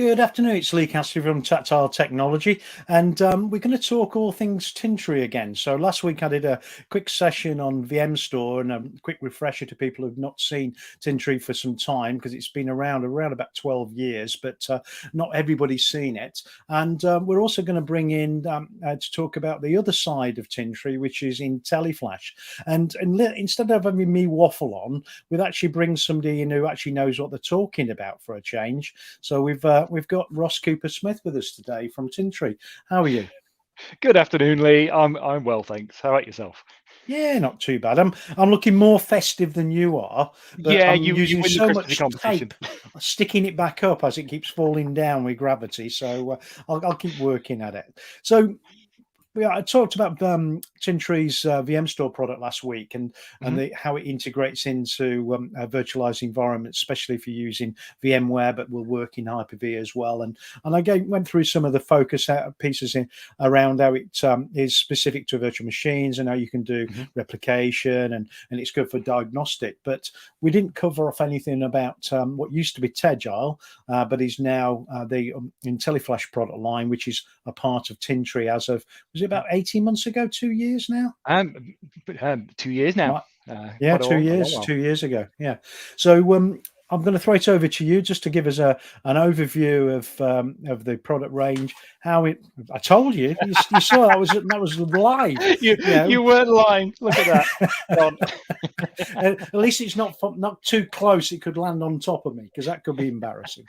Good afternoon, it's Lee Cassidy from Tactile Technology, and we're going to talk all things Tintri again. So last week I did a quick session on VM Store and a quick refresher to people who've not seen Tintri for some time, because it's been around about 12 years, but not everybody's seen it. And we're also going to bring in to talk about the other side of Tintri, which is Intelliflash. And instead of having me waffle on, we've actually bring somebody in who actually knows what they're talking about for a change. So we've got Ross Cooper-Smith with us today from Tintri. How are you? Good afternoon, Lee. I'm well, thanks. How about yourself? Yeah, not too bad. I'm looking more festive than you are, but Yeah, I'm you using win the so Christmas much competition. tape, sticking it back up as it keeps falling down with gravity. So I'll keep working at it. So I talked about Tintri's VM Store product last week, and how it integrates into a virtualized environment, especially if you're using VMware, but will work in Hyper-V as well. And I went through some of the focus pieces around how it is specific to virtual machines and how you can do replication, and it's good for diagnostic. But we didn't cover off anything about what used to be Tegile, but is now the Intelliflash product line, which is a part of Tintri as of, was it about 18 months ago, 2 years now? 2 years now. Yeah, quite a 2 years, while. 2 years ago. Yeah. So I'm going to throw it over to you just to give us an overview of the product range. How it? I told you. You saw that was live. You weren't lying. Look at that. At least it's not too close. It could land on top of me, because that could be embarrassing.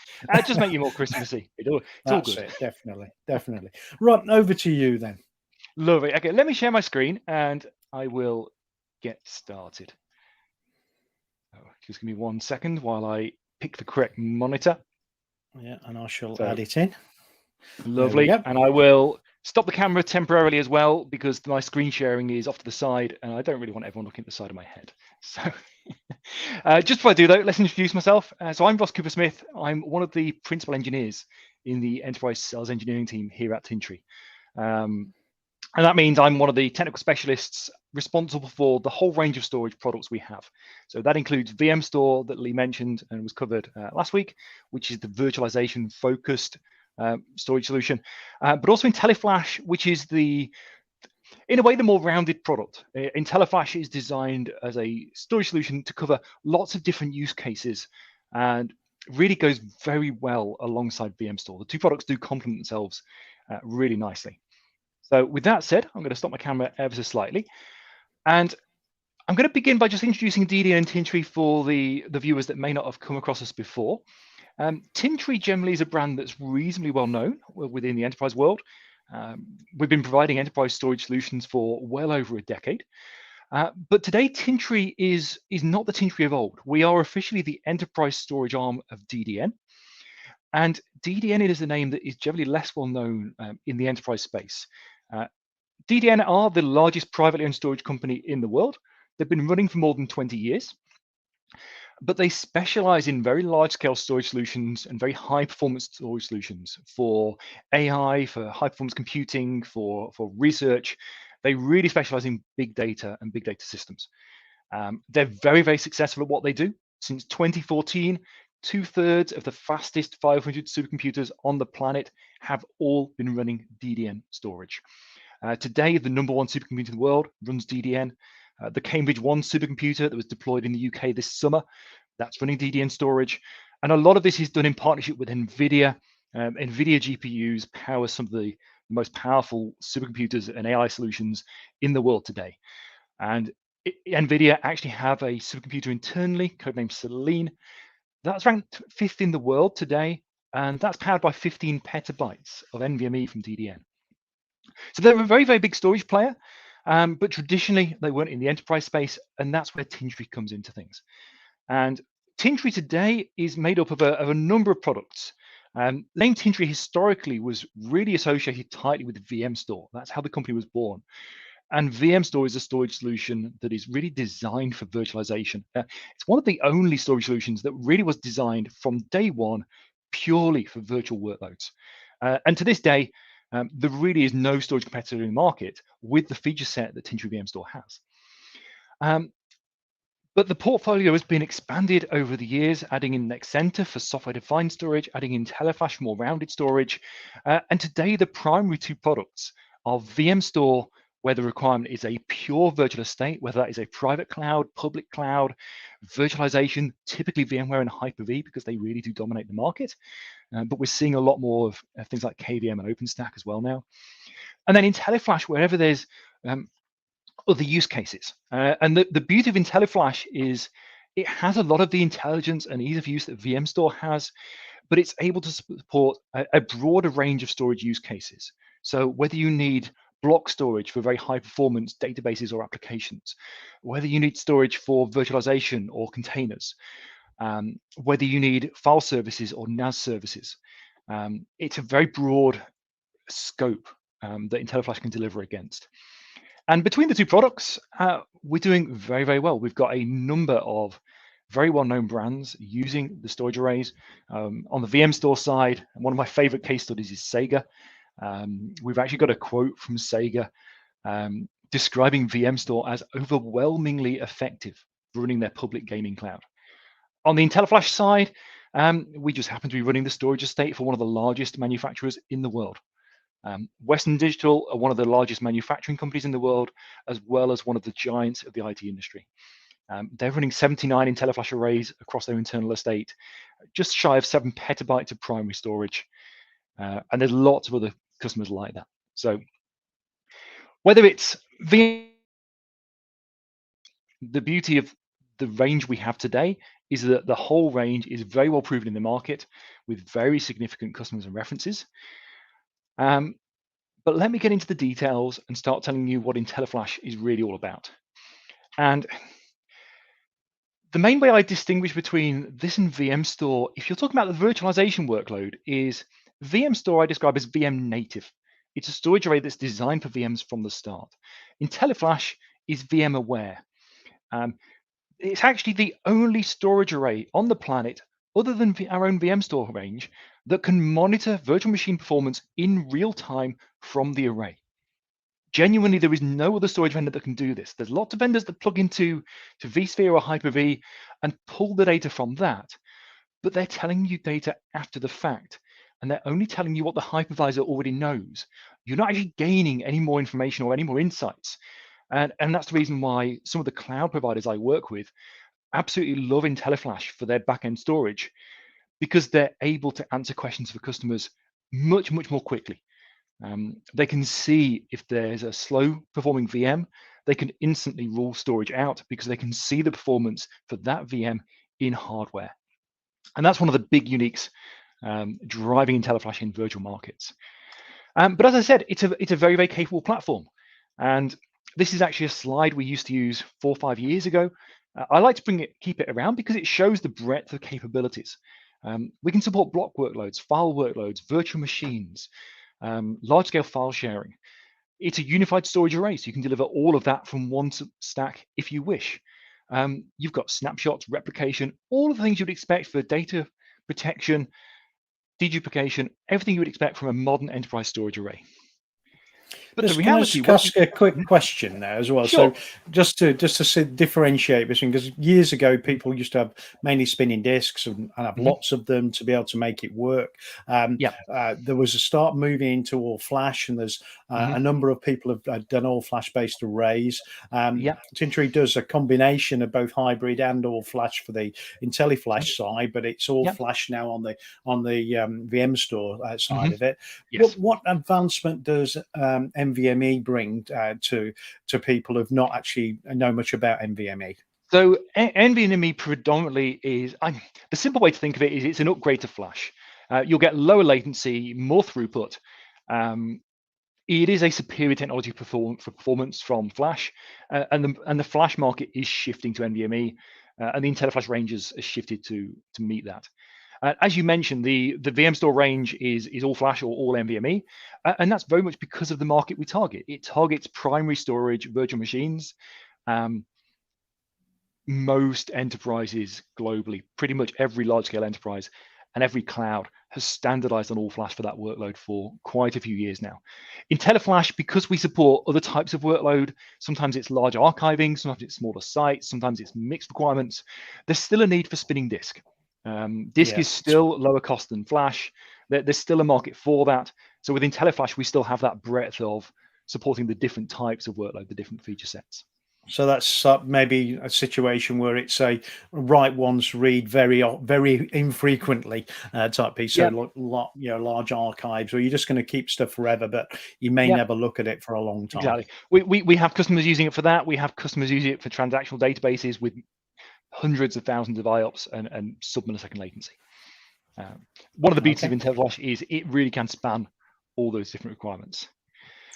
Just make you more Christmassy. It's all good. It, definitely. Right, over to you then. Lovely. Okay, let me share my screen and I will get started. Just give me 1 second while I pick the correct monitor. Yeah, and I shall add it in. Lovely. And I will stop the camera temporarily as well, because my screen sharing is off to the side and I don't really want everyone looking at the side of my head. So just before I do though, let's introduce myself. So I'm Ross Cooper-Smith. I'm one of the principal engineers in the enterprise sales engineering team here at Tintri. And that means I'm one of the technical specialists responsible for the whole range of storage products we have. So that includes VM Store that Lee mentioned and was covered last week, which is the virtualization focused storage solution, but also Intelliflash, which is in a way, the more rounded product. Intelliflash is designed as a storage solution to cover lots of different use cases and really goes very well alongside VM Store. The two products do complement themselves really nicely. So with that said, I'm going to stop my camera ever so slightly. And I'm going to begin by just introducing DDN and Tintri for the viewers that may not have come across us before. Tintri generally is a brand that's reasonably well known within the enterprise world. We've been providing enterprise storage solutions for well over a decade. But today, Tintri is not the Tintri of old. We are officially the enterprise storage arm of DDN. And DDN is a name that is generally less well known in the enterprise space. DDN are the largest privately owned storage company in the world. They've been running for more than 20 years. But they specialize in very large-scale storage solutions and very high-performance storage solutions for AI, for high-performance computing, for research. They really specialize in big data and big data systems. They're very, very successful at what they do. Since 2014, 2/3 of the fastest 500 supercomputers on the planet have all been running DDN storage. Today, the #1 supercomputer in the world runs DDN. The Cambridge 1 supercomputer that was deployed in the UK this summer, that's running DDN storage. And a lot of this is done in partnership with NVIDIA. NVIDIA GPUs power some of the most powerful supercomputers and AI solutions in the world today. And NVIDIA actually have a supercomputer internally, codenamed Selene. That's ranked 5th in the world today, and that's powered by 15 petabytes of NVMe from DDN. So they're a very, very big storage player. But traditionally, they weren't in the enterprise space, and that's where Tintri comes into things. And Tintri today is made up of a number of products. The name Tintri historically was really associated tightly with VM Store. That's how the company was born. And VM Store is a storage solution that is really designed for virtualization. It's one of the only storage solutions that really was designed from day one purely for virtual workloads. And to this day, there really is no storage competitor in the market with the feature set that Tintri VM Store has. But the portfolio has been expanded over the years, adding in Nexenta for software-defined storage, adding in Intelliflash for more rounded storage. And today, the primary two products are VM Store, where the requirement is a pure virtual estate, whether that is a private cloud, public cloud, virtualization, typically VMware and Hyper-V, because they really do dominate the market. But we're seeing a lot more of things like KVM and OpenStack as well now. And then Intelliflash, wherever there's other use cases. And the beauty of Intelliflash is it has a lot of the intelligence and ease of use that VM Store has, but it's able to support a broader range of storage use cases. So whether you need block storage for very high performance databases or applications, whether you need storage for virtualization or containers, whether you need file services or NAS services, it's a very broad scope that Intelliflash can deliver against. And between the two products, we're doing very, very well. We've got a number of very well-known brands using the storage arrays. On the VM Store side, one of my favorite case studies is Sega. We've actually got a quote from Sega describing VM Store as overwhelmingly effective for running their public gaming cloud. On the Intelliflash side, we just happen to be running the storage estate for one of the largest manufacturers in the world. Western Digital are one of the largest manufacturing companies in the world, as well as one of the giants of the IT industry. They're running 79 Intelliflash arrays across their internal estate, just shy of 7 petabytes of primary storage. And there's lots of other customers like that. So whether it's the beauty of the range we have today is that the whole range is very well proven in the market with very significant customers and references. But let me get into the details and start telling you what Intelliflash is really all about. And the main way I distinguish between this and VM Store, if you're talking about the virtualization workload, is VM Store I describe as VM native. It's a storage array that's designed for VMs from the start. Intelliflash is VM aware. It's actually the only storage array on the planet, other than our own VM Store range, that can monitor virtual machine performance in real time from the array. Genuinely, there is no other storage vendor that can do this. There's lots of vendors that plug into vSphere or Hyper-V and pull the data from that, but they're telling you data after the fact, and they're only telling you what the hypervisor already knows. You're not actually gaining any more information or any more insights. And that's the reason why some of the cloud providers I work with absolutely love Intelliflash for their backend storage, because they're able to answer questions for customers much, much more quickly. They can see if there's a slow performing VM, they can instantly rule storage out because they can see the performance for that VM in hardware. And that's one of the big uniques driving Intelliflash in virtual markets. But as I said, it's a very, very capable platform. And this is actually a slide we used to use 4 or 5 years ago. I like to keep it around because it shows the breadth of capabilities. We can support block workloads, file workloads, virtual machines, large-scale file sharing. It's a unified storage array, so you can deliver all of that from one stack if you wish. You've got snapshots, replication, all of the things you'd expect for data protection, deduplication, everything you would expect from a modern enterprise storage array. But the reality, can I ask a quick question there as well? Sure. So just to differentiate between, because years ago people used to have mainly spinning disks and have lots of them to be able to make it work. There was a start moving into all flash, and there's a number of people have done all flash based arrays. Tintri does a combination of both hybrid and all flash for the Intelliflash side, but it's all flash now on the VM Store side of it. Yes. What advancement does NVMe bring to people who've not actually know much about NVMe? So NVMe predominantly is, the simple way to think of it is it's an upgrade to flash. You'll get lower latency, more throughput. It is a superior technology for performance from flash, and the flash market is shifting to NVMe, and the Intelliflash range has shifted to meet that. As you mentioned, the VM Store range is all flash or all NVMe, and that's very much because of the market we target. It targets primary storage virtual machines. Most enterprises globally, pretty much every large-scale enterprise, and every cloud has standardized on all flash for that workload for quite a few years now. Intelliflash, because we support other types of workload, sometimes it's large archiving, sometimes it's smaller sites, sometimes it's mixed requirements, there's still a need for spinning disk. Disk is still lower cost than flash. There's still a market for that. So with IntellifLash, we still have that breadth of supporting the different types of workload, the different feature sets. So that's maybe a situation where it's a write once, read very infrequently type piece. So large archives, or you're just going to keep stuff forever, but you may never look at it for a long time. Exactly. We have customers using it for that. We have customers using it for transactional databases with hundreds of thousands of IOPS and sub-millisecond latency. One of the beauties of IntellifLash is it really can span all those different requirements.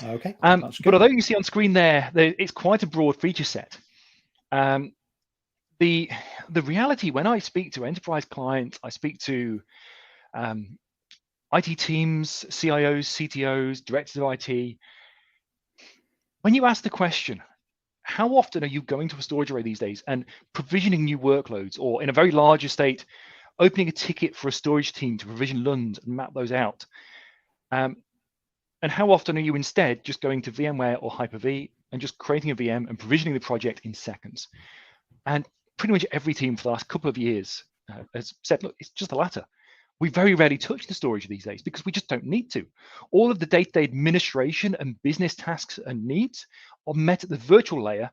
Okay. But although you see on screen there, it's quite a broad feature set. The reality, when I speak to enterprise clients, I speak to IT teams, CIOs, CTOs, directors of IT. When you ask the question, how often are you going to a storage array these days and provisioning new workloads, or in a very large estate, opening a ticket for a storage team to provision LUNs and map those out? And how often are you instead just going to VMware or Hyper-V and just creating a VM and provisioning the project in seconds? And pretty much every team for the last couple of years has said, look, it's just the latter. We very rarely touch the storage these days because we just don't need to. All of the day-to-day administration and business tasks and needs are met at the virtual layer,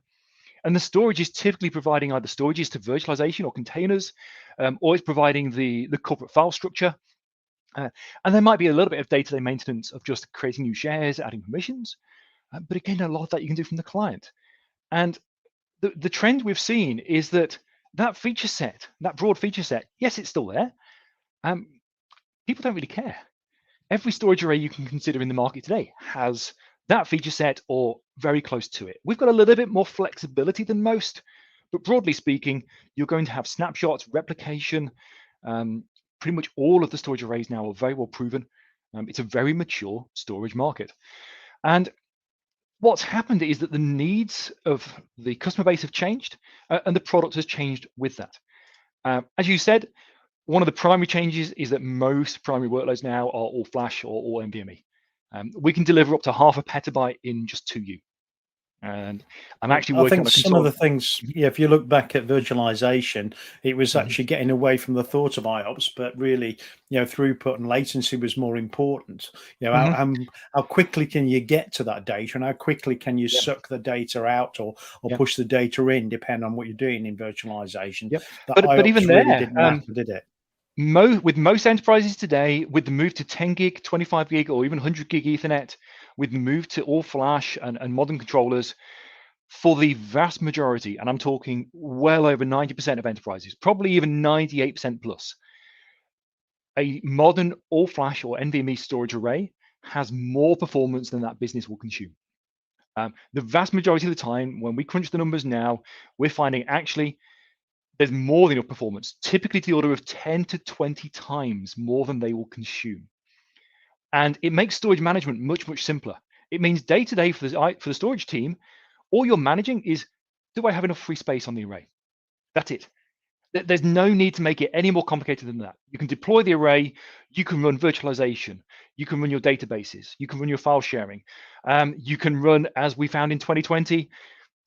and the storage is typically providing either storages to virtualization or containers, or it's providing the corporate file structure. And there might be a little bit of day-to-day maintenance of just creating new shares, adding permissions. But again, a lot of that you can do from the client. And the trend we've seen is that feature set, that broad feature set, yes, it's still there. People don't really care. Every storage array you can consider in the market today has that feature set or very close to it. We've got a little bit more flexibility than most, but broadly speaking, you're going to have snapshots, replication. Pretty much all of the storage arrays now are very well proven. It's a very mature storage market. And what's happened is that the needs of the customer base have changed, and the product has changed with that. As you said, one of the primary changes is that most primary workloads now are all flash or all NVMe. We can deliver up to 0.5 petabyte in just 2U. And I'm actually working on some of the things, if you look back at virtualization, it was actually getting away from the thought of IOPS, but really, throughput and latency was more important. How quickly can you get to that data, and how quickly can you suck the data out or push the data in, depending on what you're doing in virtualization. But even there, really didn't matter, did it? With most enterprises today, with the move to 10 gig, 25 gig, or even 100 gig Ethernet, with the move to all flash and modern controllers, for the vast majority, and I'm talking well over 90% of enterprises, probably even 98% plus, a modern all flash or NVMe storage array has more performance than that business will consume. The vast majority of the time, when we crunch the numbers now, we're finding actually there's more than enough performance, typically to the order of 10 to 20 times more than they will consume. And it makes storage management much, much simpler. It means day to day for the storage team, all you're managing is, do I have enough free space on the array? That's it. There's no need to make it any more complicated than that. You can deploy the array, you can run virtualization, you can run your databases, you can run your file sharing. You can run, as we found in 2020,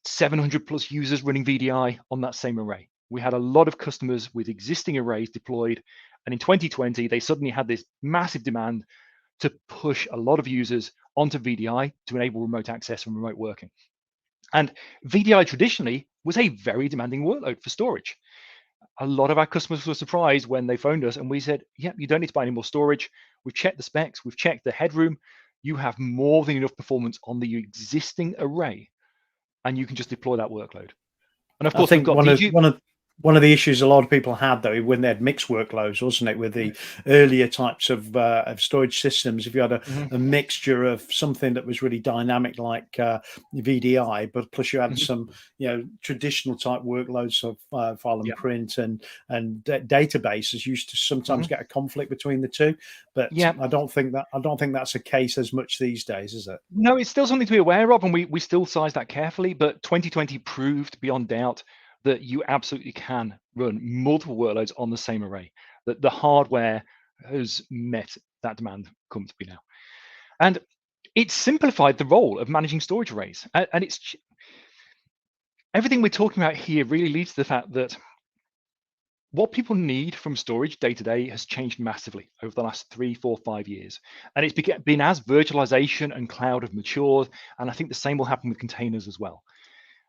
700 plus users running VDI on that same array. We had a lot of customers with existing arrays deployed, and in 2020, they suddenly had this massive demand to push a lot of users onto VDI to enable remote access and remote working. And VDI traditionally was a very demanding workload for storage. A lot of our customers were surprised when they phoned us and we said, yeah, you don't need to buy any more storage. We've checked the specs, we've checked the headroom. You have more than enough performance on the existing array, and you can just deploy that workload. And of course, I think one of the issues a lot of people had, though, when they had mixed workloads, wasn't it, with the earlier types of storage systems? If you had a mixture of something that was really dynamic like VDI, but plus you had some traditional type workloads of file and print and databases, used to sometimes get a conflict between the two. But I don't think that's a case as much these days, is it? No, it's still something to be aware of, and we still size that carefully. But 2020 proved beyond doubt that you absolutely can run multiple workloads on the same array. The hardware has met that demand comfortably now. And it's simplified the role of managing storage arrays. And it's everything we're talking about here really leads to the fact that what people need from storage day to day has changed massively over the last 3, 4, 5 years. And it's been as virtualization and cloud have matured. And I think the same will happen with containers as well.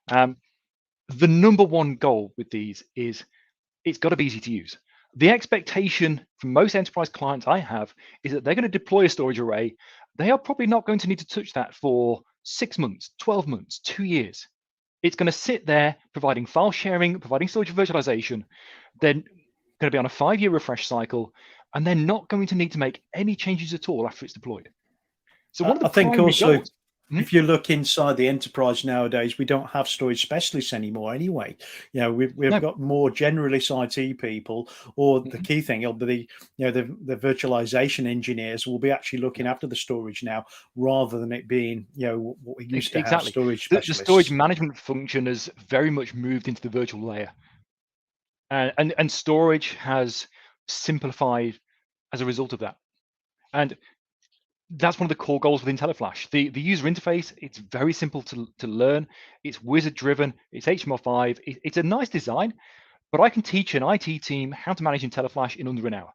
The number one goal with these is it's got to be easy to use. The expectation from most enterprise clients I have is that they're going to deploy a storage array. They are probably not going to need to touch that for 6 months, 12 months, 2 years. It's going to sit there providing file sharing, providing storage virtualization. They're going to be on a 5-year refresh cycle, and they're not going to need to make any changes at all after it's deployed. So one of the I think also, goals, if you look inside the enterprise nowadays, we don't have storage specialists anymore anyway. You know, we've got more generalist IT people, or the key thing will be the virtualization engineers will be actually looking after the storage now, rather than it being what we used to have, storage specialists. The storage management function has very much moved into the virtual layer, and storage has simplified as a result of that. And that's one of the core goals with Intelliflash. The user interface, it's very simple to learn. It's wizard driven. It's HTML5. It's a nice design, but I can teach an IT team how to manage Intelliflash in under an hour.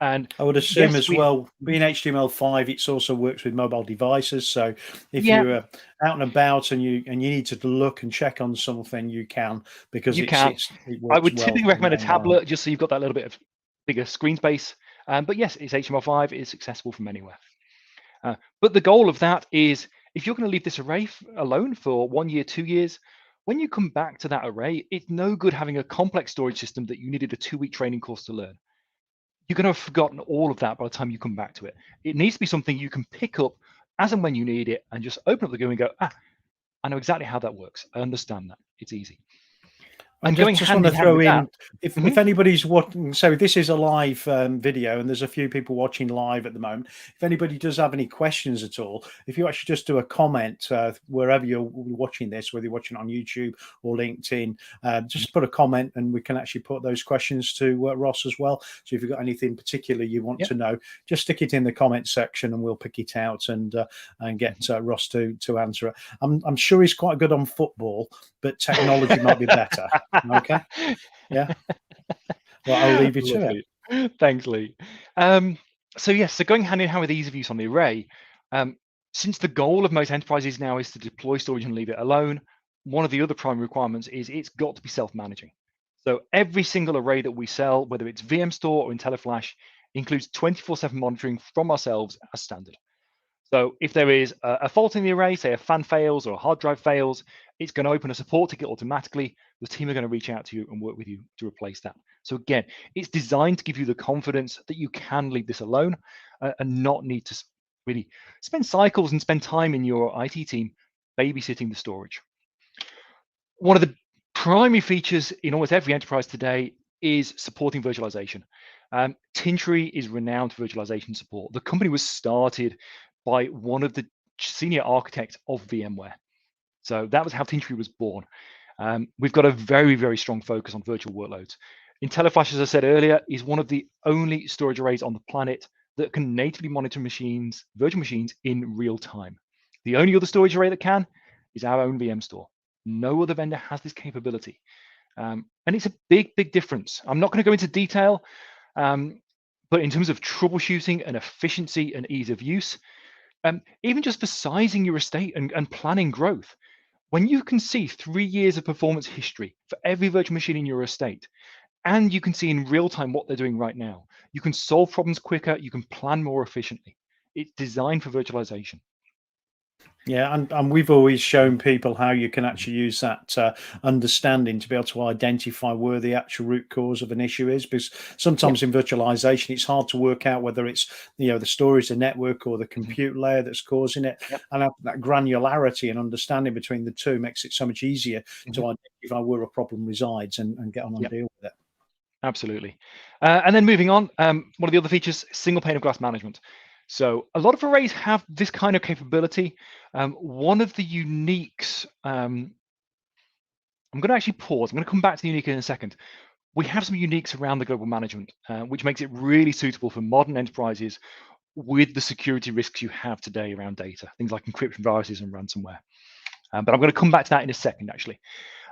And I would assume well, being HTML5, it also works with mobile devices. So if you're out and about and you need to look and check on something, you can, because it works. I would typically recommend a tablet, just so you've got that little bit of bigger screen space. But yes, it's HTML5. It's accessible from anywhere. But the goal of that is, if you're going to leave this array alone for 1 year, 2 years, when you come back to that array, it's no good having a complex storage system that you needed a 2-week training course to learn. You're going to have forgotten all of that by the time you come back to it. It needs to be something you can pick up as and when you need it, and just open up the GUI and go, I know exactly how that works. I understand that. It's easy. I just want to throw in, if anybody's watching, so this is a live video, and there's a few people watching live at the moment. If anybody does have any questions at all, if you actually just do a comment wherever you're watching this, whether you're watching on YouTube or LinkedIn, just put a comment, and we can actually put those questions to Ross as well. So if you've got anything particular you want to know, just stick it in the comment section, and we'll pick it out and get Ross to answer it. I'm sure he's quite good on football, but technology might be better. Okay. Yeah. Well, I'll leave you to it. Thanks, Lee. So going hand in hand with ease of use on the array, since the goal of most enterprises now is to deploy storage and leave it alone, one of the other primary requirements is it's got to be self-managing. So every single array that we sell, whether it's VMstore or Intelliflash, includes 24/7 monitoring from ourselves as standard. So if there is a fault in the array, say a fan fails or a hard drive fails, it's going to open a support ticket automatically. The team are going to reach out to you and work with you to replace that. So again, it's designed to give you the confidence that you can leave this alone and not need to really spend cycles and spend time in your IT team babysitting the storage. One of the primary features in almost every enterprise today is supporting virtualization. Tintri is renowned for virtualization support. The company was started by one of the senior architects of VMware. So that was how Tintri was born. We've got a very, very strong focus on virtual workloads. Intelliflash, as I said earlier, is one of the only storage arrays on the planet that can natively monitor machines, virtual machines, in real time. The only other storage array that can is our own VMstore. No other vendor has this capability. And it's a big, big difference. I'm not going to go into detail, but in terms of troubleshooting and efficiency and ease of use, even just for sizing your estate and planning growth, when you can see 3 years of performance history for every virtual machine in your estate, and you can see in real time what they're doing right now, you can solve problems quicker, you can plan more efficiently. It's designed for virtualization. Yeah, and we've always shown people how you can actually use that understanding to be able to identify where the actual root cause of an issue is, because sometimes in virtualization it's hard to work out whether it's the storage, the network, or the compute layer that's causing it. And that granularity and understanding between the two makes it so much easier to identify where a problem resides and get on and deal with it. Absolutely. And then moving on, one of the other features, single pane of glass management. So a lot of arrays have this kind of capability. One of the uniques, I'm going to actually pause. I'm going to come back to the unique in a second. we have some uniques around the global management, which makes it really suitable for modern enterprises with the security risks you have today around data, things like encryption, viruses, and ransomware. But I'm going to come back to that in a second, actually.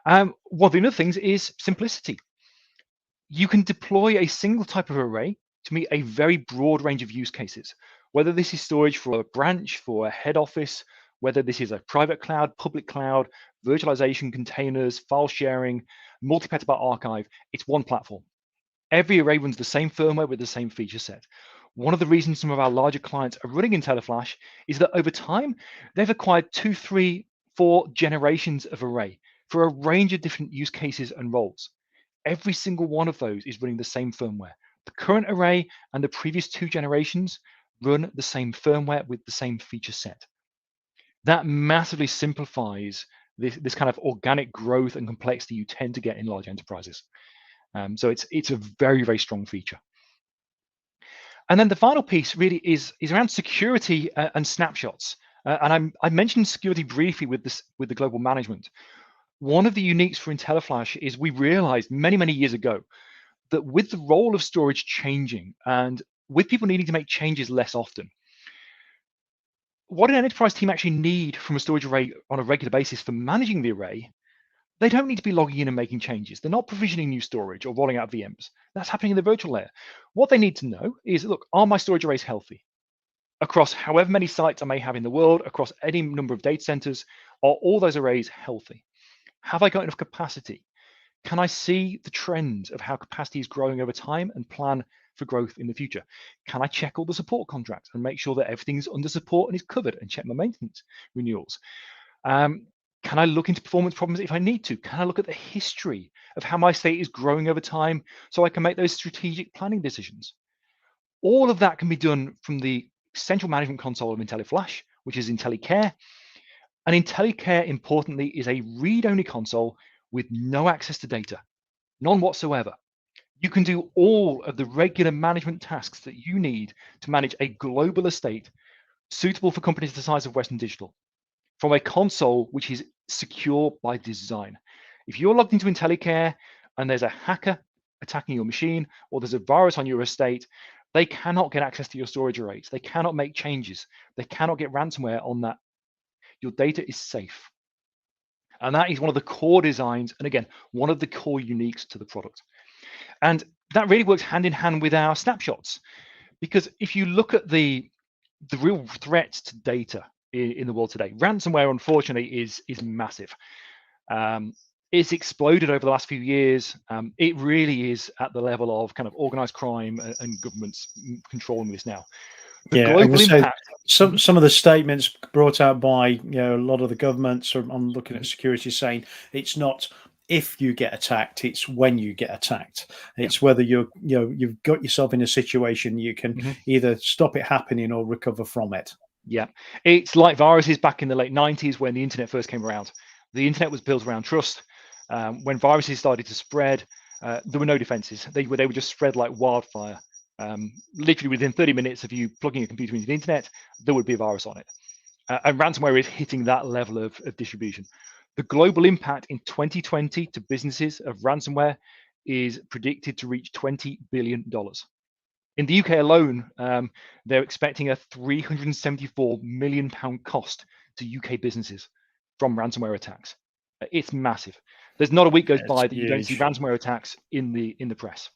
One of the other things is simplicity. You can deploy a single type of array to meet a very broad range of use cases, whether this is storage for a branch, for a head office, whether this is a private cloud, public cloud, virtualization, containers, file sharing, multi-petabyte archive. It's one platform. Every array runs the same firmware with the same feature set. One of the reasons some of our larger clients are running Intelliflash is that over time, they've acquired 2, 3, 4 generations of array for a range of different use cases and roles. Every single one of those is running the same firmware. The current array and the previous 2 generations run the same firmware with the same feature set. That massively simplifies this kind of organic growth and complexity you tend to get in large enterprises. So it's a very, very strong feature. And then the final piece really is around security and snapshots. And I mentioned security briefly with the global management. One of the uniques for Intelliflash is we realized many, many years ago that with the role of storage changing and with people needing to make changes less often, what an enterprise team actually need from a storage array on a regular basis for managing the array, they don't need to be logging in and making changes. They're not provisioning new storage or rolling out VMs. That's happening in the virtual layer. What they need to know is, look, are my storage arrays healthy? Across however many sites I may have in the world, across any number of data centers, are all those arrays healthy? Have I got enough capacity? Can I see the trends of how capacity is growing over time and plan for growth in the future? Can I check all the support contracts and make sure that everything's under support and is covered and check my maintenance renewals? Can I look into performance problems if I need to? Can I look at the history of how my state is growing over time so I can make those strategic planning decisions? All of that can be done from the central management console of Intelliflash, which is IntelliCare. And IntelliCare, importantly, is a read-only console with no access to data, none whatsoever. You can do all of the regular management tasks that you need to manage a global estate suitable for companies the size of Western Digital from a console which is secure by design. If you're logged into IntelliCare and there's a hacker attacking your machine or there's a virus on your estate, they cannot get access to your storage arrays. They cannot make changes. They cannot get ransomware on that. Your data is safe. And that is one of the core designs, and again, one of the core uniques to the product. And that really works hand in hand with our snapshots. Because if you look at the real threats to data in the world today, ransomware, unfortunately, is massive. It's exploded over the last few years. It really is at the level of kind of organized crime and governments controlling this now. The global impact. Some of the statements brought out by a lot of the governments on looking at security saying it's not if you get attacked, it's when you get attacked. It's whether you've got yourself in a situation you can either stop it happening or recover from it. Yeah, it's like viruses back in the late 90s when the internet first came around. The internet was built around trust. When viruses started to spread, there were no defenses. They would just spread like wildfire. Literally within 30 minutes of you plugging a computer into the internet, there would be a virus on it. And ransomware is hitting that level of distribution. The global impact in 2020 to businesses of ransomware is predicted to reach $20 billion. In the UK alone, they're expecting a £374 million cost to UK businesses from ransomware attacks. It's massive. There's not a week goes by that you don't see ransomware attacks in the press.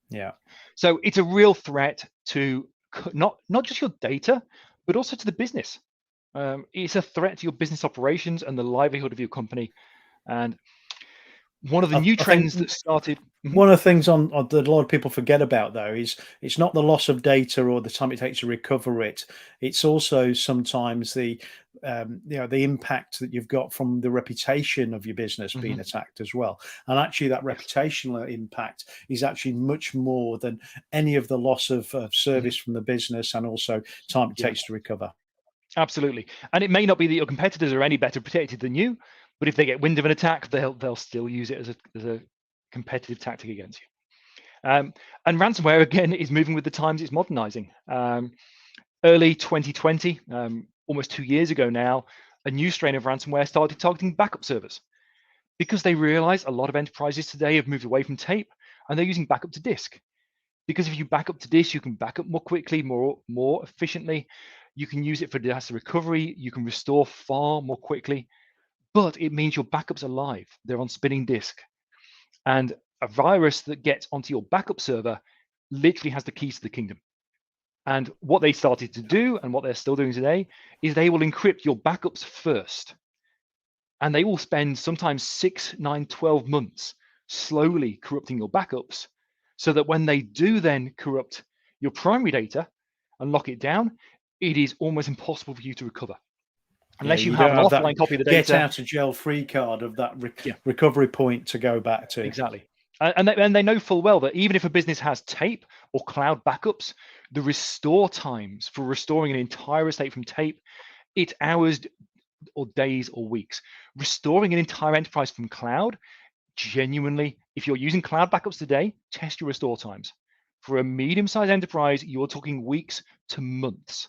Yeah. So it's a real threat to not just your data, but also to the business. It's a threat to your business operations and the livelihood of your company. And one of the new trends that started. One of the things that a lot of people forget about, though, is it's not the loss of data or the time it takes to recover it. It's also sometimes the impact that you've got from the reputation of your business being attacked as well. And actually, that reputational impact is actually much more than any of the loss of service from the business and also time it takes to recover. Absolutely. And it may not be that your competitors are any better protected than you, but if they get wind of an attack, they'll still use it as a competitive tactic against you. And ransomware, again, is moving with the times. It's modernizing. Early 2020, almost 2 years ago now, a new strain of ransomware started targeting backup servers because they realized a lot of enterprises today have moved away from tape. and they're using backup to disk. Because if you back up to disk, you can back up more quickly, more efficiently. You can use it for disaster recovery. You can restore far more quickly, but it means your backups are live. They're on spinning disk. And a virus that gets onto your backup server literally has the keys to the kingdom. And what they started to do, and what they're still doing today, is they will encrypt your backups first. And they will spend sometimes 6, 9, 12 months slowly corrupting your backups, so that when they do then corrupt your primary data and lock it down, it is almost impossible for you to recover. Unless you have an offline copy of the data. Get out of jail free card of that recovery point to go back to. Exactly. And they know full well that even if a business has tape or cloud backups, the restore times for restoring an entire estate from tape, it's hours or days or weeks. Restoring an entire enterprise from cloud, genuinely, if you're using cloud backups today, test your restore times. For a medium-sized enterprise, you're talking weeks to months.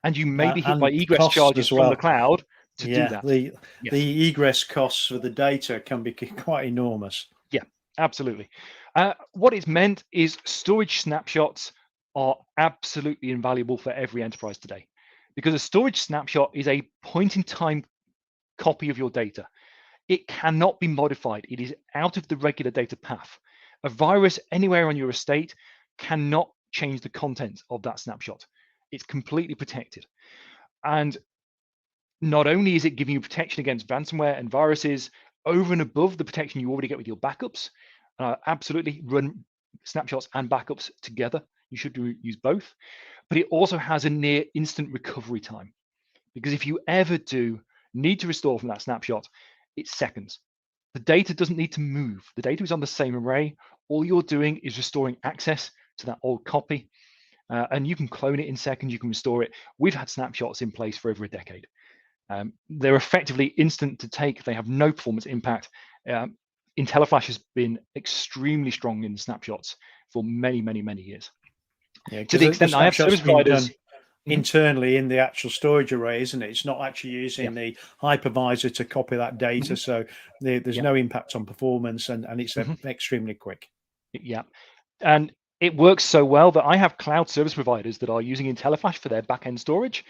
And you may be hit by egress charges from the cloud to do that. The egress costs for the data can be quite enormous. Yeah, absolutely. What it's meant is storage snapshots are absolutely invaluable for every enterprise today, because a storage snapshot is a point-in-time copy of your data. It cannot be modified. It is out of the regular data path. A virus anywhere on your estate cannot change the content of that snapshot. It's completely protected. And not only is it giving you protection against ransomware and viruses over and above the protection you already get with your backups, absolutely run snapshots and backups together. You should use both. But it also has a near instant recovery time. Because if you ever do need to restore from that snapshot, it's seconds. The data doesn't need to move. The data is on the same array. All you're doing is restoring access to that old copy. And you can clone it in seconds. You can restore it. We've had snapshots in place for over a decade. They're effectively instant to take. They have no performance impact. Intelliflash has been extremely strong in snapshots for many, many, many years. Yeah, to the extent that I have service providers internally in the actual storage array, isn't it? It's not actually using the hypervisor to copy that data, so there's no impact on performance, and it's extremely quick. Yeah, and it works so well that I have cloud service providers that are using Intelliflash for their backend storage,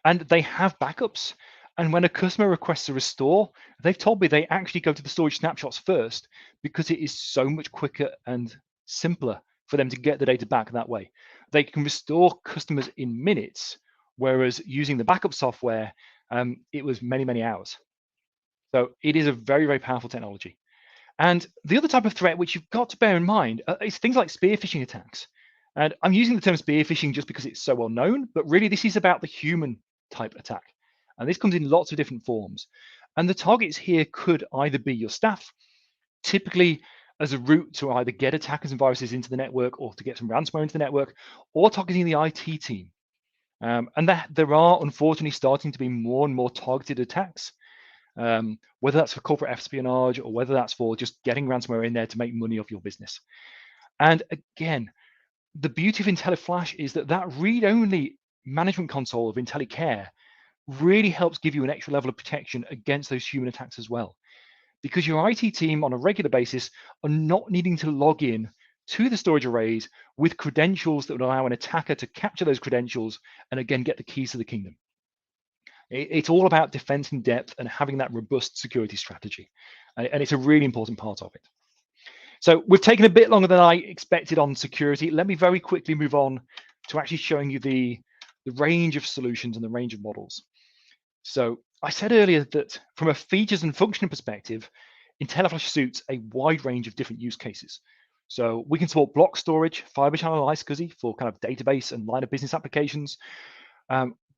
and they have backups. And when a customer requests a restore, they've told me they actually go to the storage snapshots first, because it is so much quicker and simpler for them to get the data back that way. They can restore customers in minutes, whereas using the backup software, it was many, many hours. So it is a very, very powerful technology. And the other type of threat, which you've got to bear in mind, is things like spear phishing attacks. And I'm using the term spear phishing just because it's so well known, but really this is about the human type attack. And this comes in lots of different forms. And the targets here could either be your staff, typically as a route to either get attackers and viruses into the network or to get some ransomware into the network, or targeting the IT team. And there are unfortunately starting to be more and more targeted attacks, whether that's for corporate espionage or whether that's for just getting ransomware in there to make money off your business. And again, the beauty of Intelliflash is that read-only management console of IntelliCare really helps give you an extra level of protection against those human attacks as well. Because your IT team on a regular basis are not needing to log in to the storage arrays with credentials that would allow an attacker to capture those credentials and again get the keys to the kingdom. It's all about defense in depth and having that robust security strategy. And it's a really important part of it. So we've taken a bit longer than I expected on security. Let me very quickly move on to actually showing you the range of solutions and the range of models. So I said earlier that from a features and function perspective, Intelliflash suits a wide range of different use cases. So we can support block storage, fiber channel iSCSI for kind of database and line of business applications.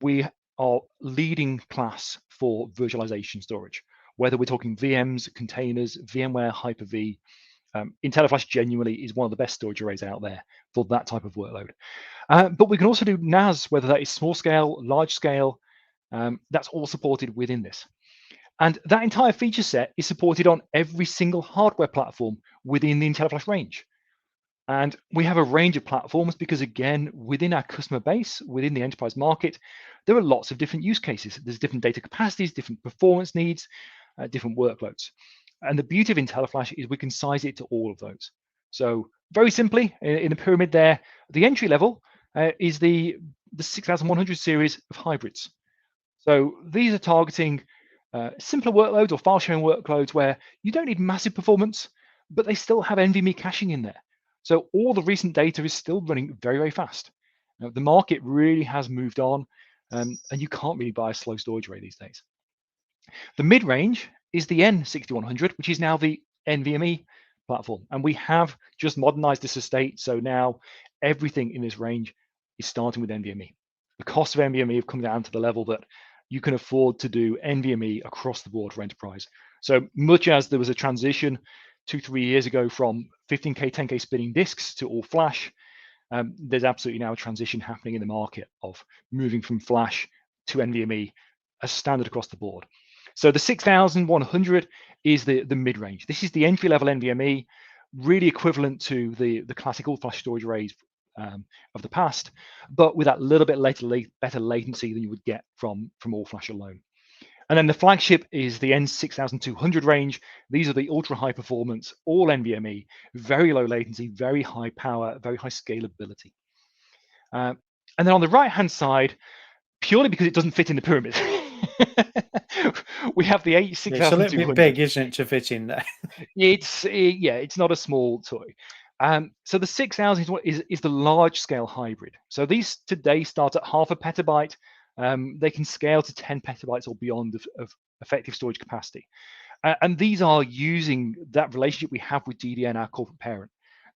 We are leading class for virtualization storage, whether we're talking VMs, containers, VMware, Hyper-V. Intelliflash genuinely is one of the best storage arrays out there for that type of workload. But we can also do NAS, whether that is small scale, large scale. That's all supported within this. And that entire feature set is supported on every single hardware platform within the Intelliflash range. And we have a range of platforms because, again, within our customer base, within the enterprise market, there are lots of different use cases. There's different data capacities, different performance needs, different workloads. And the beauty of Intelliflash is we can size it to all of those. So very simply, in the pyramid there, the entry level is the 6100 series of hybrids. So these are targeting simpler workloads or file sharing workloads where you don't need massive performance, but they still have NVMe caching in there. So all the recent data is still running very, very fast. Now, the market really has moved on, and you can't really buy a slow storage array these days. The mid-range is the N6100, which is now the NVMe platform. And we have just modernized this estate. So now everything in this range is starting with NVMe. The costs of NVMe have come down to the level that you can afford to do NVMe across the board for enterprise. So much as there was a transition 2-3 years ago from 15K, 10K spinning disks to all flash, there's absolutely now a transition happening in the market of moving from flash to NVMe as standard across the board. So the 6100 is the mid-range. This is the entry-level NVMe, really equivalent to the classic all-flash storage arrays of the past, but with that little bit better latency than you would get from all-flash alone. And then the flagship is the N6200 range. These are the ultra-high performance, all NVMe, very low latency, very high power, very high scalability. And then on the right-hand side, purely because it doesn't fit in the pyramid, we have the 6200. It's a little bit big, isn't it, to fit in there? It's not a small toy. So the 6000 is the large-scale hybrid. So these today start at 0.5 petabyte. They can scale to 10 petabytes or beyond of effective storage capacity. And these are using that relationship we have with DDN, our corporate parent.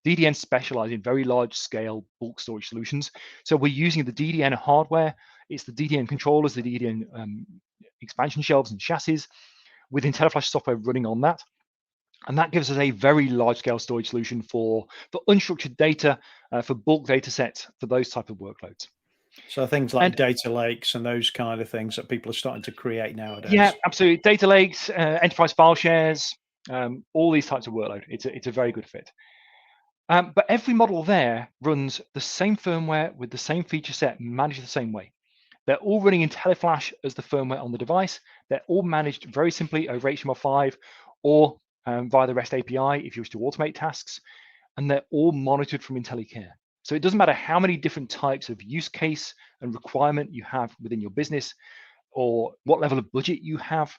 DDN specialize in very large-scale bulk storage solutions. So we're using the DDN hardware. It's the DDN controllers, the DDN expansion shelves and chassis with IntellifLash software running on that. And that gives us a very large-scale storage solution for unstructured data, for bulk data sets, for those type of workloads. So things like data lakes and those kind of things that people are starting to create nowadays. Yeah, absolutely. Data lakes, enterprise file shares, all these types of workload. It's a very good fit. But every model there runs the same firmware with the same feature set, managed the same way. They're all running IntellifLash as the firmware on the device. They're all managed very simply over HTML5 or via the REST API if you wish to automate tasks. And they're all monitored from IntelliCare. So it doesn't matter how many different types of use case and requirement you have within your business or what level of budget you have.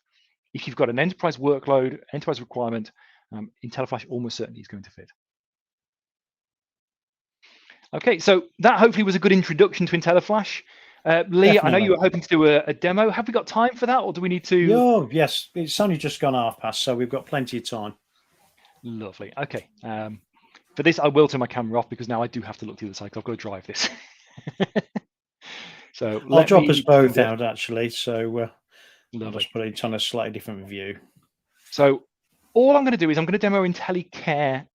If you've got an enterprise workload, enterprise requirement, IntellifLash almost certainly is going to fit. Okay, so that hopefully was a good introduction to IntellifLash. Lee, definitely. I know you were hoping to do a demo. Have we got time for that, or do we need to? Oh, yes. It's only just gone 1/2 past, so we've got plenty of time. Lovely. Okay. For this, I will turn my camera off because now I do have to look to the other side. I've got to drive this. So I'll drop us both out, actually. So I'll just put it on a slightly different view. So all I'm going to do is I'm going to demo IntelliCare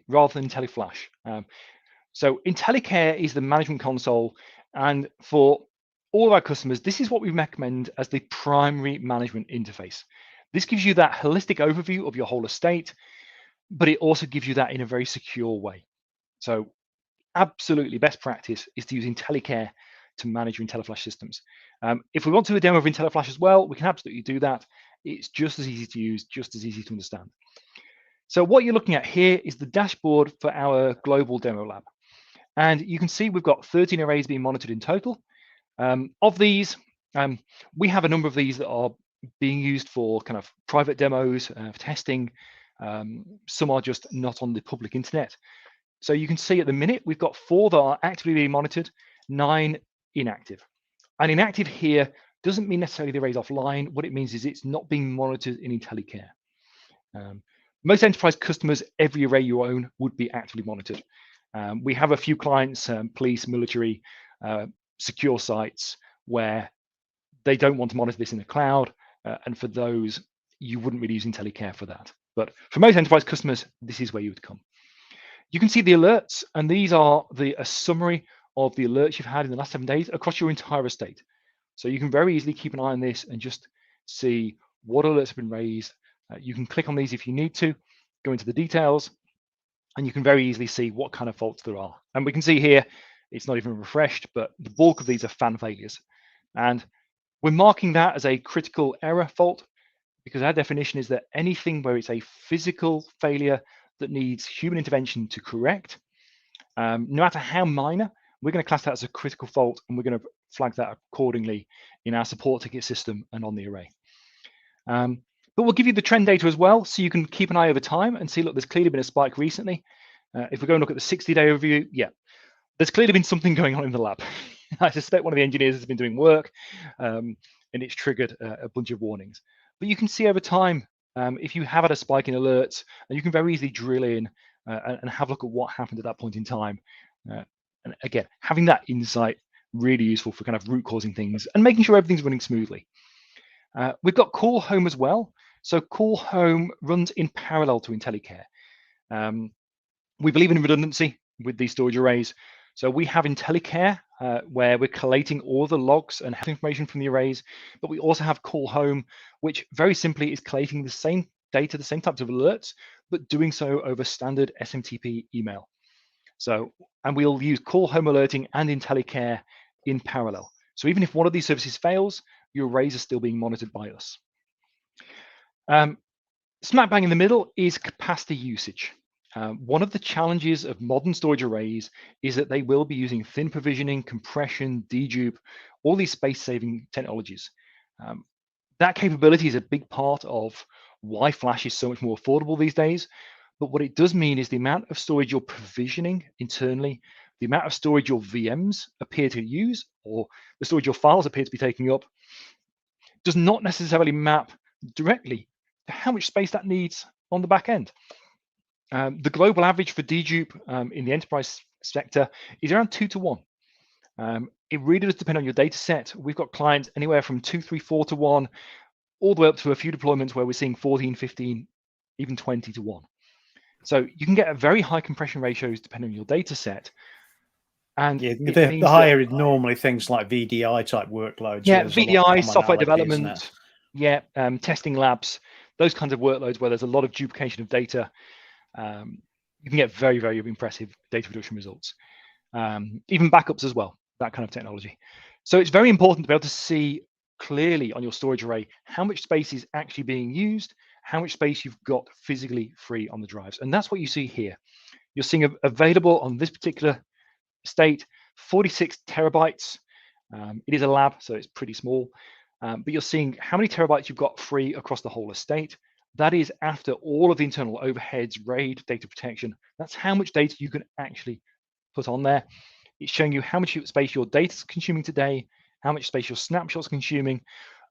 rather than IntellifLash. So IntelliCare is the management console, and for all of our customers, this is what we recommend as the primary management interface. This gives you that holistic overview of your whole estate, but it also gives you that in a very secure way. So absolutely best practice is to use IntelliCare to manage your IntellifLash systems. If we want to do a demo of IntellifLash as well, we can absolutely do that. It's just as easy to use, just as easy to understand. So what you're looking at here is the dashboard for our global demo lab. And you can see we've got 13 arrays being monitored in total. Of these, we have a number of these that are being used for kind of private demos, for testing. Some are just not on the public internet. So you can see at the minute, we've got 4 that are actively being monitored, 9 inactive. And inactive here doesn't mean necessarily the array's offline. What it means is it's not being monitored in IntelliCare. Most enterprise customers, every array you own would be actively monitored. We have a few clients, police, military, secure sites where they don't want to monitor this in the cloud. And for those, you wouldn't really use IntelliCare for that. But for most enterprise customers, this is where you would come. You can see the alerts, and these are a summary of the alerts you've had in the last 7 days across your entire estate. So you can very easily keep an eye on this and just see what alerts have been raised. You can click on these if you need to, go into the details, and you can very easily see what kind of faults there are. And we can see here, it's not even refreshed, but the bulk of these are fan failures. And we're marking that as a critical error fault because our definition is that anything where it's a physical failure that needs human intervention to correct, no matter how minor, we're going to class that as a critical fault, and we're going to flag that accordingly in our support ticket system and on the array. But we'll give you the trend data as well, so you can keep an eye over time and see, look, there's clearly been a spike recently. If we go and look at the 60-day overview, yeah, there's clearly been something going on in the lab. I suspect one of the engineers has been doing work, and it's triggered a bunch of warnings. But you can see over time, if you have had a spike in alerts, and you can very easily drill in and have a look at what happened at that point in time. And again, having that insight, really useful for kind of root causing things and making sure everything's running smoothly. We've got Call Home as well. So Call Home runs in parallel to IntelliCare. We believe in redundancy with these storage arrays. So we have IntelliCare, where we're collating all the logs and health information from the arrays, but we also have Call Home, which very simply is collating the same data, the same types of alerts, but doing so over standard SMTP email. So, and we'll use Call Home alerting and IntelliCare in parallel. So even if one of these services fails, your arrays are still being monitored by us. Smack bang in the middle is capacity usage. One of the challenges of modern storage arrays is that they will be using thin provisioning, compression, dedupe, all these space-saving technologies. That capability is a big part of why Flash is so much more affordable these days. But what it does mean is the amount of storage you're provisioning internally, the amount of storage your VMs appear to use, or the storage your files appear to be taking up, does not necessarily map directly to how much space that needs on the back end. The global average for dedupe in the enterprise sector is around 2 to 1. It really does depend on your data set. We've got clients anywhere from 2, 3, 4 to 1, all the way up to a few deployments where we're seeing 14, 15, even 20 to 1. So you can get a very high compression ratios depending on your data set. And yeah, the higher is normally things like VDI type workloads. Yeah, VDI, software development, testing labs, those kinds of workloads where there's a lot of duplication of data. You can get very, very impressive data reduction results. Even backups as well, that kind of technology. So it's very important to be able to see clearly on your storage array how much space is actually being used, how much space you've got physically free on the drives. And that's what you see here. You're seeing available on this particular state, 46 terabytes. It is a lab, so it's pretty small. But you're seeing how many terabytes you've got free across the whole estate. That is after all of the internal overheads, RAID, data protection. That's how much data you can actually put on there. It's showing you how much space your data is consuming today, how much space your snapshots consuming,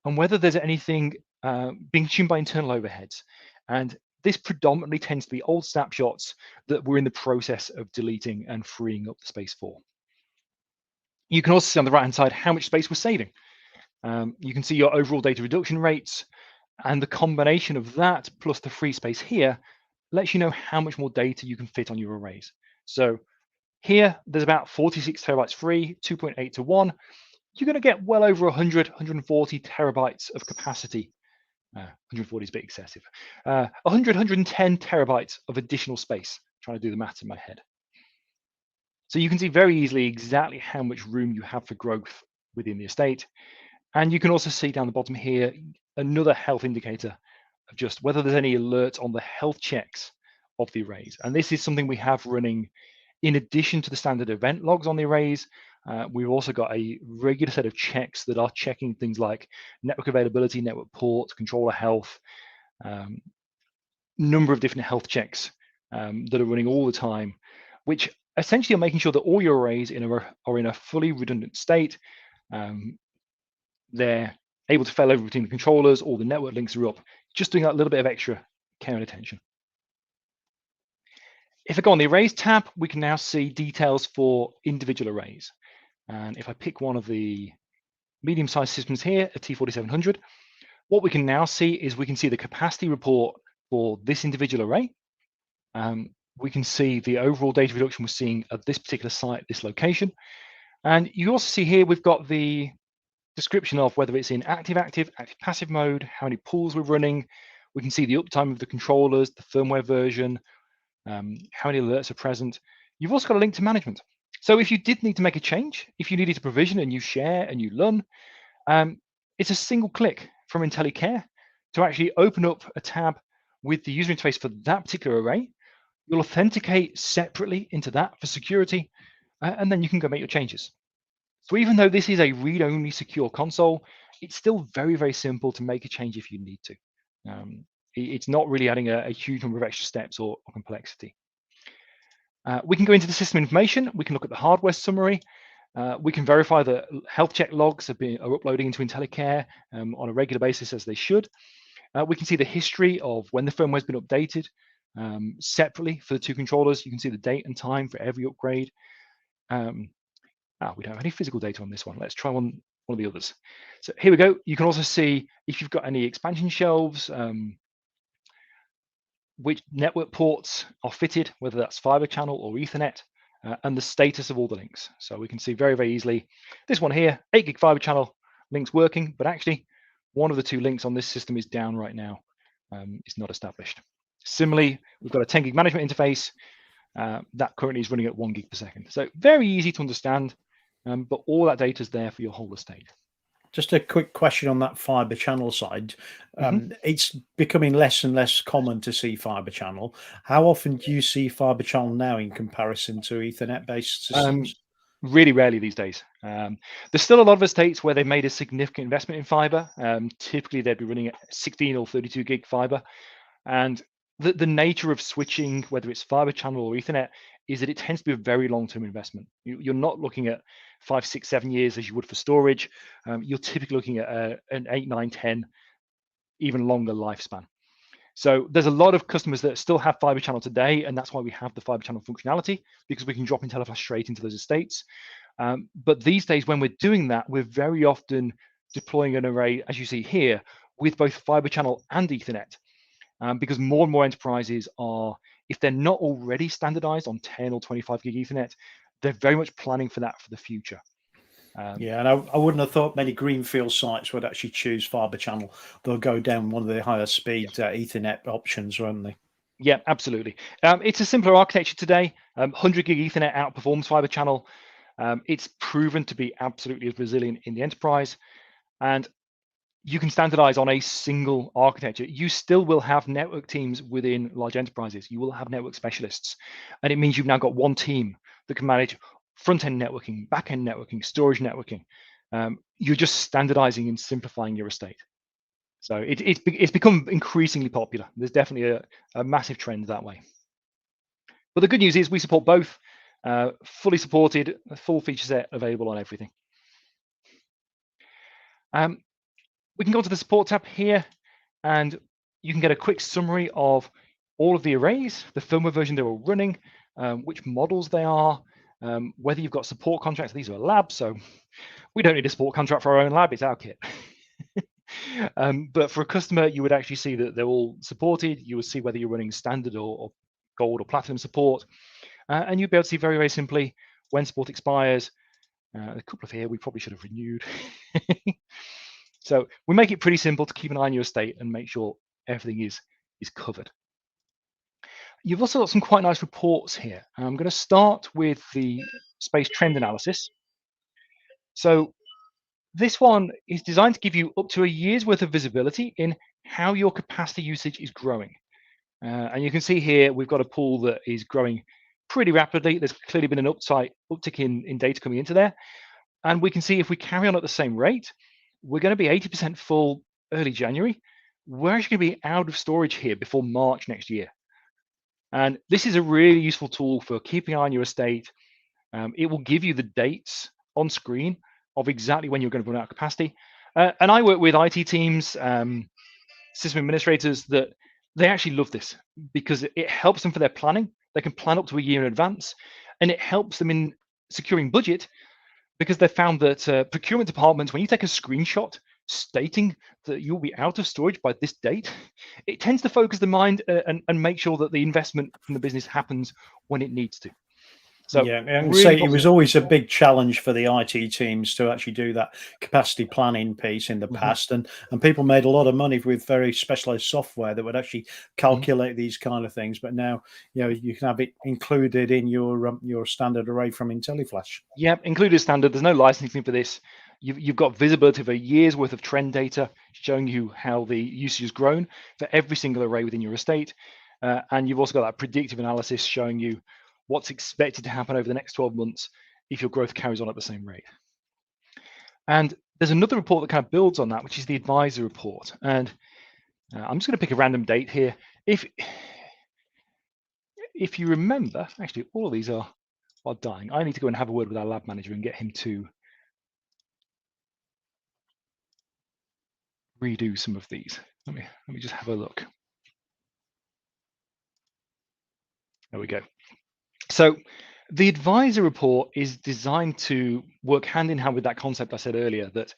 and whether there's anything being consumed by internal overheads. And this predominantly tends to be old snapshots that we're in the process of deleting and freeing up the space for. You can also see on the right-hand side how much space we're saving. You can see your overall data reduction rates, and the combination of that plus the free space here lets you know how much more data you can fit on your arrays. So here, there's about 46 terabytes free, 2.8 to 1. You're going to get well over 100, 140 terabytes of capacity. 140 is a bit excessive. 100, 110 terabytes of additional space. I'm trying to do the maths in my head. So you can see very easily exactly how much room you have for growth within the estate. And you can also see down the bottom here, another health indicator of just whether there's any alerts on the health checks of the arrays. And this is something we have running in addition to the standard event logs on the arrays. We've also got a regular set of checks that are checking things like network availability, network port, controller health, number of different health checks that are running all the time, which essentially are making sure that all your arrays are in a fully redundant state. They're able to fail over between the controllers, all the network links are up, just doing that little bit of extra care and attention. If I go on the Arrays tab, we can now see details for individual arrays. And if I pick one of the medium-sized systems here, a T4700, what we can now see is we can see the capacity report for this individual array. We can see the overall data reduction we're seeing at this particular site, this location. And you also see here we've got the description of whether it's in active, passive mode, how many pools we're running. We can see the uptime of the controllers, the firmware version, how many alerts are present. You've also got a link to management. So if you did need to make a change, if you needed to provision a new share, a new LUN, it's a single click from IntelliCare to actually open up a tab with the user interface for that particular array. You'll authenticate separately into that for security, and then you can go make your changes. So even though this is a read-only secure console, it's still very, very simple to make a change if you need to. It's not really adding a huge number of extra steps or complexity. We can go into the system information. We can look at the hardware summary. We can verify that health check logs are uploading into IntelliCare on a regular basis as they should. We can see the history of when the firmware has been updated separately for the two controllers. You can see the date and time for every upgrade. We don't have any physical data on this one. Let's try one of the others. So here we go. You can also see if you've got any expansion shelves, which network ports are fitted, whether that's fiber channel or Ethernet, and the status of all the links. So we can see very, very easily this one here, 8 gig fiber channel, links working, but actually one of the two links on this system is down right now. It's not established. Similarly, we've got a 10 gig management interface that currently is running at 1 gig per second. So very easy to understand, but all that data is there for your whole estate. Just a quick question on that fiber channel side. It's becoming less and less common to see fiber channel. How often do you see fiber channel now in comparison to Ethernet-based systems? Really rarely these days. There's still a lot of estates where they've made a significant investment in fiber. Typically, they'd be running at 16 or 32 gig fiber. And the nature of switching, whether it's fiber channel or Ethernet, is that it tends to be a very long-term investment. You're not looking at 5, 6, 7 years as you would for storage. You're typically looking at an 8, 9, 10, even longer lifespan. So there's a lot of customers that still have fiber channel today, and that's why we have the fiber channel functionality, because we can drop IntelliFlash straight into those estates. But these days, when we're doing that, we're very often deploying an array, as you see here, with both fiber channel and Ethernet. Because more and more enterprises are, if they're not already standardized on 10 or 25 gig Ethernet, they're very much planning for that for the future. Yeah, and I wouldn't have thought many greenfield sites would actually choose fiber channel. They'll go down one of the higher speed Ethernet options, won't they? Yeah, absolutely. It's a simpler architecture today. 100 gig Ethernet outperforms fiber channel. It's proven to be absolutely as resilient in the enterprise. And you can standardize on a single architecture. You still will have network teams within large enterprises. You will have network specialists. And it means you've now got one team that can manage front-end networking, back-end networking, storage networking. You're just standardizing and simplifying your estate. So it's become increasingly popular. There's definitely a massive trend that way. But the good news is we support both, fully supported, a full feature set available on everything. We can go to the support tab here, and you can get a quick summary of all of the arrays, the firmware version they were running, which models they are, whether you've got support contracts. These are a lab, so we don't need a support contract for our own lab. It's our kit. But for a customer, you would actually see that they're all supported. You would see whether you're running standard or gold or platinum support. And you'd be able to see very, very simply when support expires. A couple of here we probably should have renewed. So we make it pretty simple to keep an eye on your estate and make sure everything is covered. You've also got some quite nice reports here. I'm going to start with the space trend analysis. So this one is designed to give you up to a year's worth of visibility in how your capacity usage is growing. And you can see here, we've got a pool that is growing pretty rapidly. There's clearly been an uptick in data coming into there. And we can see if we carry on at the same rate, we're going to be 80% full early January. We're actually going to be out of storage here before March next year. And this is a really useful tool for keeping an eye on your estate. It will give you the dates on screen of exactly when you're going to run out of capacity. And I work with IT teams, system administrators, that they actually love this because it helps them for their planning. They can plan up to a year in advance, and it helps them in securing budget because they found that procurement departments, when you take a screenshot stating that you'll be out of storage by this date, it tends to focus the mind and make sure that the investment from the business happens when it needs to. So yeah, and really say it was always a big challenge for the IT teams to actually do that capacity planning piece in the past, and people made a lot of money with very specialized software that would actually calculate these kind of things. But now, you can have it included in your standard array from IntelliFlash. Yeah, included standard. There's no licensing for this. You've got visibility of a year's worth of trend data showing you how the usage has grown for every single array within your estate. And you've also got that predictive analysis showing you what's expected to happen over the next 12 months if your growth carries on at the same rate. And there's another report that kind of builds on that, which is the advisor report. And I'm just going to pick a random date here. If you remember, actually, all of these are dying. I need to go and have a word with our lab manager and get him to redo some of these. Let me just have a look. There we go. So the advisor report is designed to work hand in hand with that concept I said earlier, that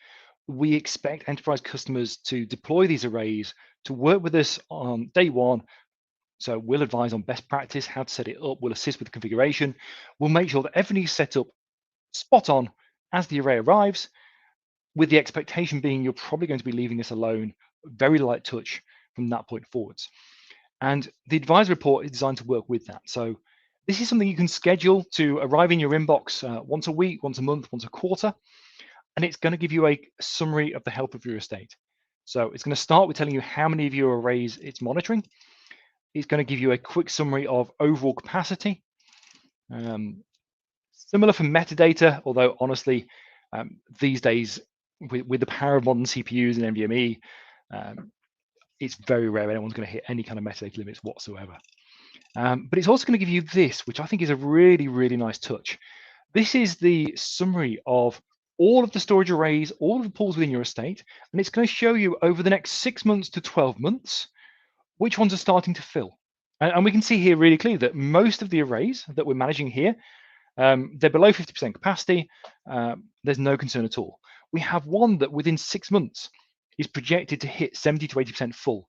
we expect enterprise customers to deploy these arrays, to work with us on day one. So we'll advise on best practice, how to set it up, we'll assist with the configuration, we'll make sure that everything is set up spot on as the array arrives, with the expectation being you're probably going to be leaving this alone, very light touch from that point forwards. And the advisor report is designed to work with that. So this is something you can schedule to arrive in your inbox once a week, once a month, once a quarter, and it's going to give you a summary of the health of your estate. So it's going to start with telling you how many of your arrays it's monitoring. It's going to give you a quick summary of overall capacity. Similar for metadata, although honestly, these days, with the power of modern CPUs and NVMe, it's very rare anyone's going to hit any kind of metadata limits whatsoever. But it's also going to give you this, which I think is a really, really nice touch. This is the summary of all of the storage arrays, all of the pools within your estate, and it's going to show you over the next 6 months to 12 months which ones are starting to fill. And we can see here really clearly that most of the arrays that we're managing here, they're below 50% capacity. There's no concern at all. We have one that within 6 months is projected to hit 70 to 80% full.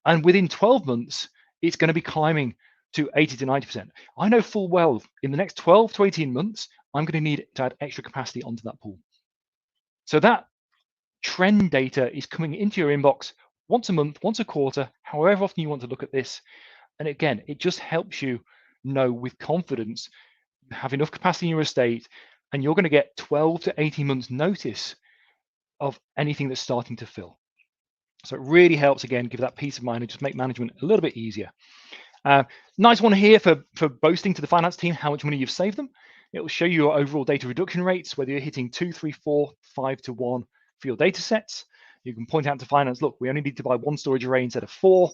And within 12 months, it's going to be climbing to 80 to 90%. I know full well in the next 12 to 18 months, I'm going to need to add extra capacity onto that pool. So that trend data is coming into your inbox once a month, once a quarter, however often you want to look at this. And again, it just helps you know with confidence you have enough capacity in your estate, and you're going to get 12 to 18 months notice of anything that's starting to fill. So it really helps, again, give that peace of mind and just make management a little bit easier. Nice one here for boasting to the finance team how much money you've saved them. It will show you your overall data reduction rates, whether you're hitting 2, 3, 4, 5 to 1 for your data sets. You can point out to finance, look, we only need to buy 1 storage array instead of 4.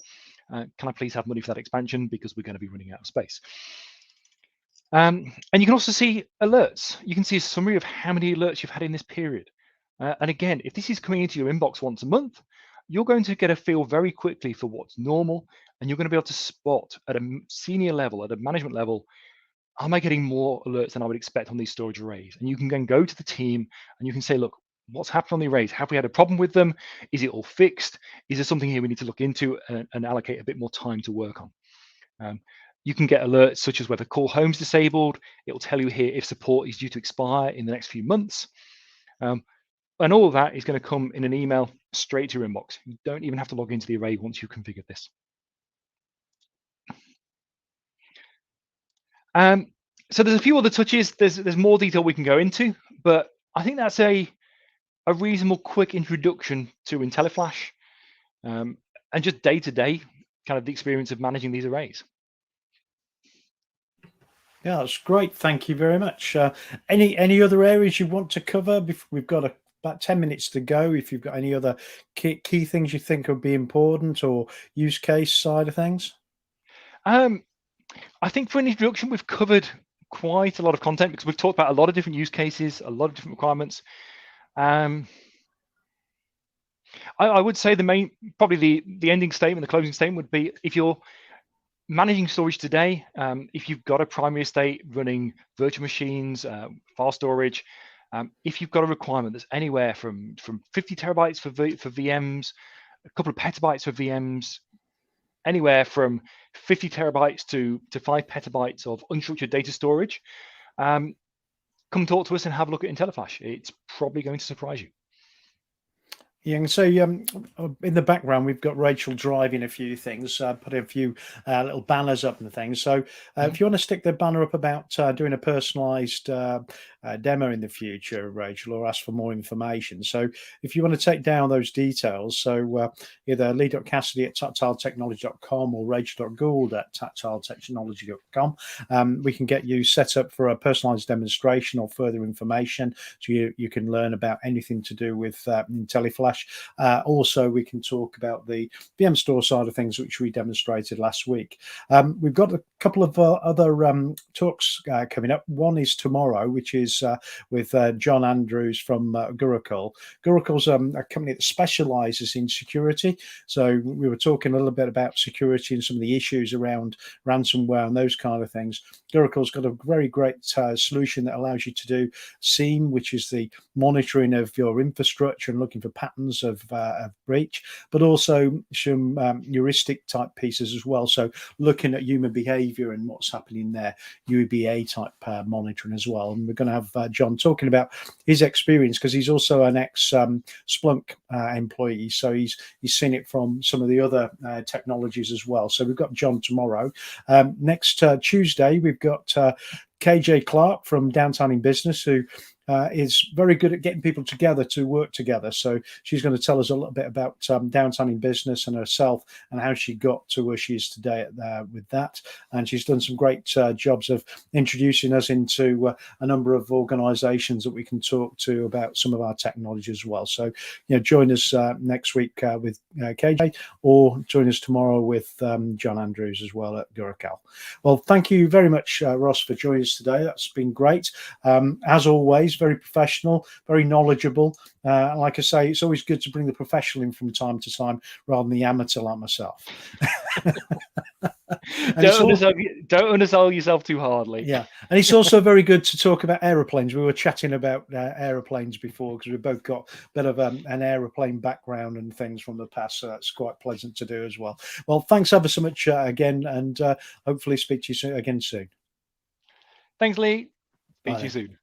Can I please have money for that expansion because we're going to be running out of space? And you can also see alerts. You can see a summary of how many alerts you've had in this period. And again, if this is coming into your inbox once a month, you're going to get a feel very quickly for what's normal, and you're going to be able to spot at a senior level, at a management level, am I getting more alerts than I would expect on these storage arrays? And you can then go to the team and you can say, look, what's happened on the arrays? Have we had a problem with them? Is it all fixed? Is there something here we need to look into and allocate a bit more time to work on? You can get alerts such as whether call home's disabled. It will tell you here if support is due to expire in the next few months. And all of that is going to come in an email straight to your inbox. You don't even have to log into the array once you've configured this. So there's a few other touches. There's more detail we can go into, but I think that's a reasonable quick introduction to Intelliflash and just day-to-day kind of the experience of managing these arrays. Yeah, that's great. Thank you very much. Any other areas you want to cover? We've got about 10 minutes to go. If you've got any other key things you think would be important or use case side of things. I think for an introduction, we've covered quite a lot of content because we've talked about a lot of different use cases, a lot of different requirements. I would say probably the ending statement, the closing statement would be, if you're managing storage today, if you've got a primary estate running virtual machines, file storage, if you've got a requirement that's anywhere from 50 terabytes for VMs, a couple of petabytes for VMs, anywhere from 50 terabytes to 5 petabytes of unstructured data storage, come talk to us and have a look at Intelliflash. It's probably going to surprise you. Yeah, and so in the background we've got Rachel driving a few things, putting a few little banners up and things. So if you want to stick the banner up about doing a personalised demo in the future, Rachel, or ask for more information. So if you want to take down those details, so either lee.cassidy@tactiletechnology.com or rachel.gould@tactiletechnology.com, we can get you set up for a personalised demonstration or further information, so you can learn about anything to do with Intelliflash. Also, we can talk about the VM Store side of things, which we demonstrated last week. We've got a couple of other talks coming up. One is tomorrow, which is with John Andrews from Gurukul. Gurukul's a company that specializes in security. So we were talking a little bit about security and some of the issues around ransomware and those kind of things. Gurukul's got a very great solution that allows you to do SIEM, which is the monitoring of your infrastructure and looking for patterns of breach, but also some heuristic type pieces as well. So looking at human behavior and what's happening there, UBA type monitoring as well. And we're going to have John talking about his experience, because he's also an ex Splunk employee, so he's seen it from some of the other technologies as well. So we've got John tomorrow. Next Tuesday we've got KJ Clark from Downtown in Business, who is very good at getting people together to work together. So she's going to tell us a little bit about Downtown in Business and herself and how she got to where she is today with that. And she's done some great jobs of introducing us into a number of organizations that we can talk to about some of our technology as well. So, join us next week with KJ, or join us tomorrow with John Andrews as well at Gurukul. Well, thank you very much, Ross, for joining us today. That's been great. As always, very professional, very knowledgeable. Like I say, it's always good to bring the professional in from time to time rather than the amateur like myself. Don't undersell yourself too hardly. Yeah, and it's also very good to talk about aeroplanes. We were chatting about aeroplanes before, because we've both got a bit of an aeroplane background and things from the past, so that's quite pleasant to do as well. Well, thanks ever so much again, and hopefully speak to you again soon. Thanks, Lee. Speak to you soon.